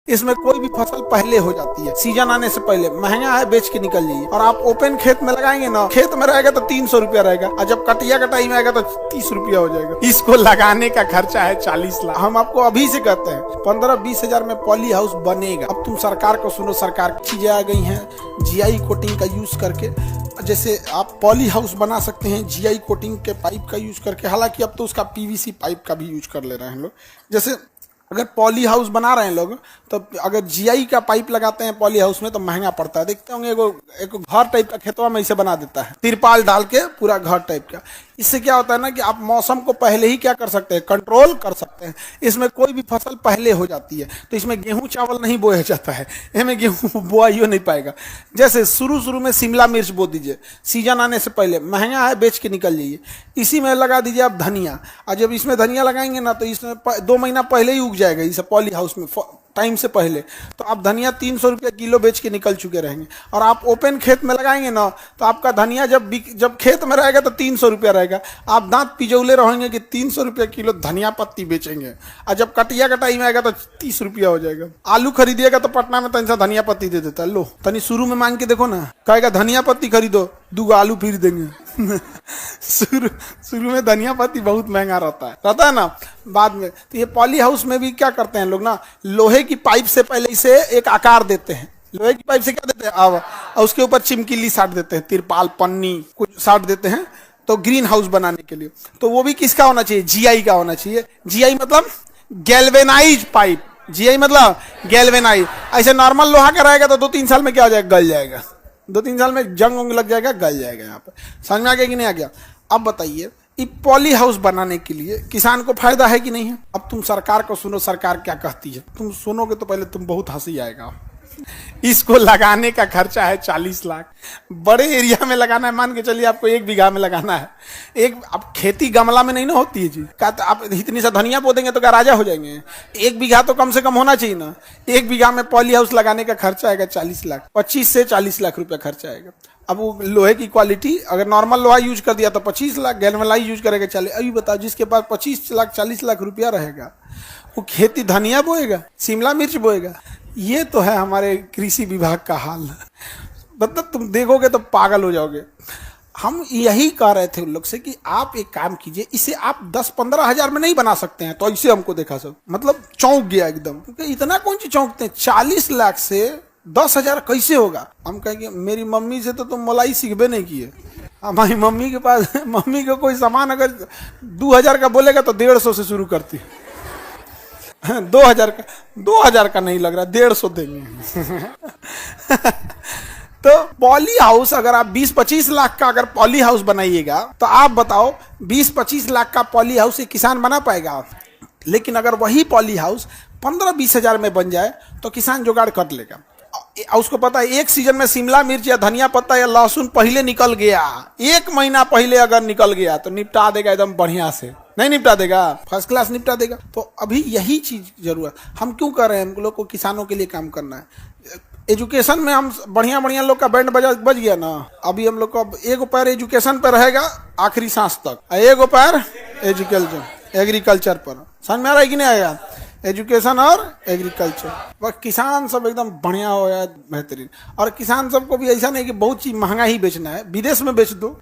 इसमें कोई भी फसल पहले हो जाती है, सीजन आने से पहले। महंगा है, बेच के निकल जाइए। और आप ओपन खेत में लगाएंगे ना, खेत में रहेगा तो 300 रुपया रहेगा, और जब कटिया कटाई में आएगा तो 30 रुपया हो जाएगा। इसको लगाने का खर्चा है 40 लाख। हम आपको अभी से कहते हैं 15-20 हजार में पॉली हाउस बनेगा। अब तुम सरकार को सुनो, सरकार चीजें आ गई हैं जीआई कोटिंग का यूज करके। जैसे आप पॉली हाउस बना सकते हैं जीआई कोटिंग के पाइप का यूज करके। हालांकि अब तो उसका पीवीसी पाइप का भी यूज कर ले रहे हैं लोग। जैसे अगर पॉली हाउस बना रहे हैं लोग, तो अगर जीआई का पाइप लगाते हैं पॉली हाउस में तो महंगा पड़ता है। देखते होंगे एक घर टाइप का खेतवा में इसे बना देता है, तिरपाल डाल के पूरा घर टाइप का। इससे क्या होता है ना कि आप मौसम को पहले ही क्या कर सकते हैं, कंट्रोल कर सकते हैं। इसमें कोई भी फसल पहले हो जाती है, तो इसमें गेहूं चावल नहीं बोया जाता है, इसमें गेहूं बोआ ही नहीं पाएगा। जैसे शुरू में शिमला मिर्च बो दीजिए, सीजन आने से पहले, महंगा है, बेच के निकल जाइए। इसी में लगा दीजिए आप धनिया, और जब इसमें धनिया लगाएंगे ना तो इसमें 2 महीना पहले ही उग जाएगा इसे पॉली हाउस में, टाइम से पहले। तो आप धनिया 300 रुपये किलो बेच के निकल चुके रहेंगे। और आप ओपन खेत में लगाएंगे ना तो आपका धनिया जब खेत में रहेगा तो 300 रुपया रहेगा। आप दांत पिजौले रहेंगे कि 300 रुपये किलो धनिया पत्ती बेचेंगे, और जब कटिया कटाई में आएगा तो 30 रुपया हो जाएगा। आलू खरीदिएगा तो पटना में तनिसा धनिया पत्ती दे देता है, लो तनी शुरू में मांग के देखो ना, कहेगा धनिया पत्ती खरीदो, 2 आलू फिर देंगे। शुरू में धनिया पत्ती बहुत महंगा रहता है ना। बाद में तो ये पॉली हाउस में भी क्या करते हैं लोग ना, लोहे की पाइप से पहले इसे एक आकार देते हैं। लोहे की पाइप से क्या देते हैं, और उसके ऊपर चिमकीली साट देते हैं, तिरपाल पन्नी कुछ साट देते हैं, तो ग्रीन हाउस बनाने के लिए। तो वो भी किसका होना चाहिए, जीआई का होना चाहिए। जीआई मतलब गैल्वेनाइज पाइप, जीआई मतलब गैल्वेनाइज। ऐसे नॉर्मल लोहा का रहेगा तो 2-3 साल में क्या हो जाएगा, गल जाएगा। 2-3 साल में जंग उंग लग जाएगा, गल जाएगा। यहाँ पे समझ में आ गया कि नहीं आ गया? अब बताइए, ये पॉली हाउस बनाने के लिए किसान को फायदा है कि नहीं है? अब तुम सरकार को सुनो, सरकार क्या कहती है। तुम सुनोगे तो पहले तुम बहुत हंसी आएगा। इसको लगाने का खर्चा है 40 लाख। बड़े एरिया में लगाना है, मान के चलिए आपको 1 बीघा में लगाना है। अब खेती गमला में नहीं ना होती है जी, क्या आप इतनी सा धनिया बो देंगे तो क्या राजा हो जाएंगे? 1 बीघा तो कम से कम होना चाहिए ना। 1 बीघा में पॉली हाउस लगाने का खर्चा आएगा 40 लाख, 25 से 40 लाख रुपया खर्चा आएगा। अब वो लोहे की क्वालिटी, अगर नॉर्मल लोहा यूज कर दिया तो 25 लाख, गैल्वेनाइज यूज करेगा चले। अभी बताओ, जिसके पास 25 लाख 40 लाख रुपया रहेगा, वो खेती धनिया बोएगा, शिमला मिर्च बोएगा? ये तो है हमारे कृषि विभाग का हाल। मतलब तुम देखोगे तो पागल हो जाओगे। हम यही कह रहे थे उन लोग से कि आप एक काम कीजिए, इसे आप 10-15 हजार में नहीं बना सकते हैं। तो ऐसे हमको देखा सब, मतलब चौंक गया एकदम। इतना कौन सी चौंकते हैं, 40 लाख से 10 हजार कैसे होगा? हम कहेंगे मेरी मम्मी से तो तुम मलाई सीखबे नहीं किए। हमारी मम्मी के पास, मम्मी को कोई सामान अगर 2000 का बोलेगा तो 150 से शुरू करती। 2000 का नहीं लग रहा, 150 देंगे। तो पॉली हाउस अगर आप 20-25 लाख का अगर पॉली हाउस बनाइएगा, तो आप बताओ 20-25 लाख का पॉली हाउस एक किसान बना पाएगा? लेकिन अगर वही पॉली हाउस 15-20 हजार में बन जाए तो किसान जुगाड़ कर लेगा। उसको पता है 1 सीजन में शिमला मिर्च या धनिया पत्ता या लहसुन पहले निकल गया, 1 महीना पहले अगर निकल गया तो निपटा देगा एकदम बढ़िया से। नहीं निपटा देगा, फर्स्ट क्लास निपटा देगा। तो अभी यही चीज जरूरत। हम क्यों कर रहे हैं, हम लोग को किसानों के लिए काम करना है। एजुकेशन में हम बढ़िया लोग का बैंड बज गया ना। अभी हम लोग को एक पैर एजुकेशन पर रहेगा आखिरी सांस तक, एक पैर एग्रीकल्चर पर। समझ में आ रहा है कि नहीं आएगा? एजुकेशन और एग्रीकल्चर, वह किसान सब एकदम बढ़िया हो जाए, बेहतरीन। और किसान सबको भी ऐसा नहीं कि बहुत चीज महंगा ही बेचना है, विदेश में बेच दो,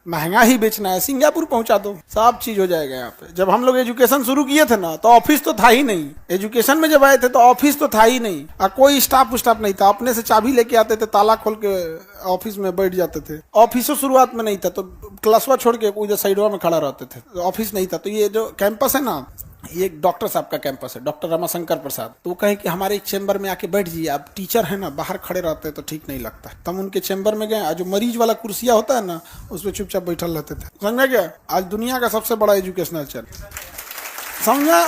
महंगा ही बेचना है, सिंगापुर पहुंचा दो, सब चीज हो जाएगा यहाँ पे। जब हम लोग एजुकेशन शुरू किए थे ना तो ऑफिस तो था ही नहीं। एजुकेशन में जब आए थे तो ऑफिस तो था ही नहीं, और कोई स्टाफ नहीं था। अपने से चाबी लेके आते थे, ताला खोल के ऑफिस में बैठ जाते थे। ऑफिसों शुरुआत में नहीं था, तो क्लासवा छोड़ के उधर साइडवा में खड़ा रहते थे, ऑफिस नहीं था। तो ये जो कैंपस है ना, ये एक डॉक्टर साहब का कैंपस है, डॉक्टर रमाशंकर प्रसाद। तो वो कहे कि हमारे चैम्बर में आके बैठ जाइए, आप टीचर है ना, बाहर खड़े रहते हैं तो ठीक नहीं लगता। तो हम उनके चैम्बर में गए, जो मरीज वाला कुर्सिया होता है ना, उसमें चुपचाप बैठल रहते थे। समझ में गया? आज दुनिया का सबसे बड़ा एजुकेशनल चैनल, समझा?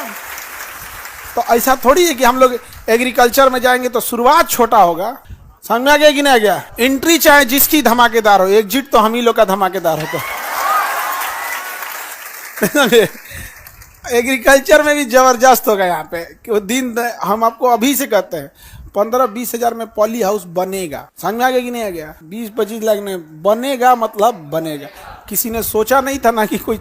तो ऐसा थोड़ी है कि हम लोग एग्रीकल्चर में जाएंगे तो शुरुआत छोटा होगा। समझ में आ गया कि नहीं आ गया? एंट्री चाहे जिसकी धमाकेदार हो, एग्जिट तो हम ही लोग का धमाकेदार होता। एग्रीकल्चर में भी जबरदस्त होगा यहाँ पे कि दिन। हम आपको अभी से कहते हैं 15-20 हजार में पॉली हाउस बनेगा। समझ में आ गया कि नहीं आ गया? 20-25 लाख में बनेगा, मतलब बनेगा। किसी ने सोचा नहीं था ना कि कोई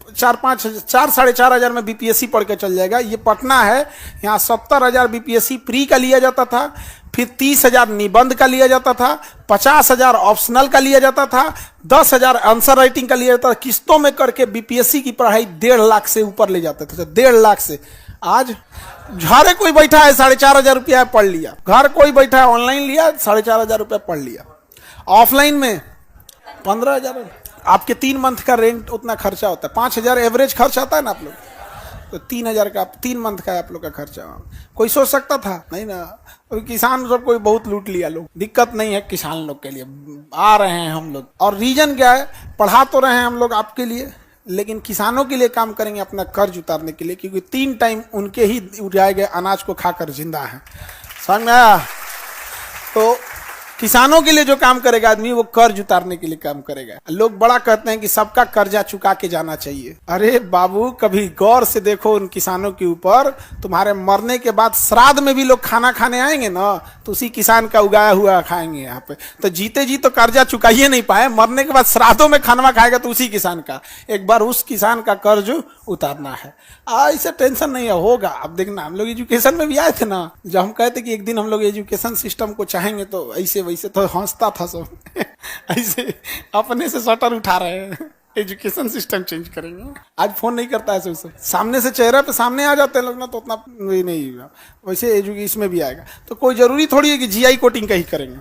4 साढ़े 4 हजार में बीपीएससी पढ़ के चल जाएगा। ये पटना है, यहाँ 70,000 बीपीएससी प्री का लिया जाता था, फिर 30,000 निबंध का लिया जाता था, 50,000 ऑप्शनल का लिया जाता था, 10,000 आंसर राइटिंग का लिया जाता था। किस्तों में करके बीपीएससी की पढ़ाई 1.5 लाख से ऊपर ले जाते थे, 1.5 लाख से। आज घरे कोई बैठा है 4,500 रुपया पढ़ लिया, घर कोई बैठा है ऑनलाइन लिया 4,500 रुपया पढ़ लिया। ऑफलाइन में 15,000, आपके 3 मंथ का रेंट उतना खर्चा होता है, 5,000 एवरेज खर्च आता है ना आप लोग, तो 3,000 का 3 मंथ का आप लोग का खर्चा। कोई सोच सकता था नहीं ना, किसान सब कोई बहुत लूट लिया लोग। दिक्कत नहीं है किसान लोग के लिए, आ रहे हैं हम लोग। और रीजन क्या है, पढ़ा तो रहे हैं हम लोग आपके लिए, लेकिन किसानों के लिए काम करेंगे अपना कर्ज उतारने के लिए, क्योंकि 3 टाइम उनके ही उड़ाए गए अनाज को खाकर जिंदा है। समझ में आया? तो किसानों के लिए जो काम करेगा आदमी, वो कर्ज उतारने के लिए काम करेगा। लोग बड़ा कहते हैं कि सबका कर्जा चुका के जाना चाहिए। अरे बाबू, कभी गौर से देखो उन किसानों के ऊपर। तुम्हारे मरने के बाद श्राद्ध में भी लोग खाना खाने आएंगे ना, तो उसी किसान का उगाया हुआ खाएंगे यहाँ पे। तो जीते जी तो कर्जा चुकाइए नहीं पाए, मरने के बाद श्राद्धों में खाना खाएगा तो उसी किसान का। एक बार उस किसान का कर्ज उतारना है। ऐसे टेंशन नहीं है, होगा। अब देखना, हम लोग एजुकेशन में भी आए थे ना, जब हम कहते कि एक दिन हम लोग एजुकेशन सिस्टम को चाहेंगे, तो ऐसे वैसे तो हंसता था सब ऐसे अपने से शटर उठा रहे हैं, एजुकेशन सिस्टम चेंज करेंगे। आज फोन नहीं करता है सब, सामने से चेहरा पे सामने आ जाते हैं लोग ना, तो उतना नहीं हुआ। वैसे एजुकेशन में भी आएगा, तो कोई जरूरी थोड़ी है कि जीआई कोटिंग का ही करेंगे।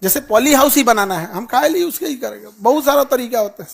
जैसे पॉली हाउस ही बनाना है, हम काहे लिए उसका ही करेंगे, बहुत सारा तरीका होता है।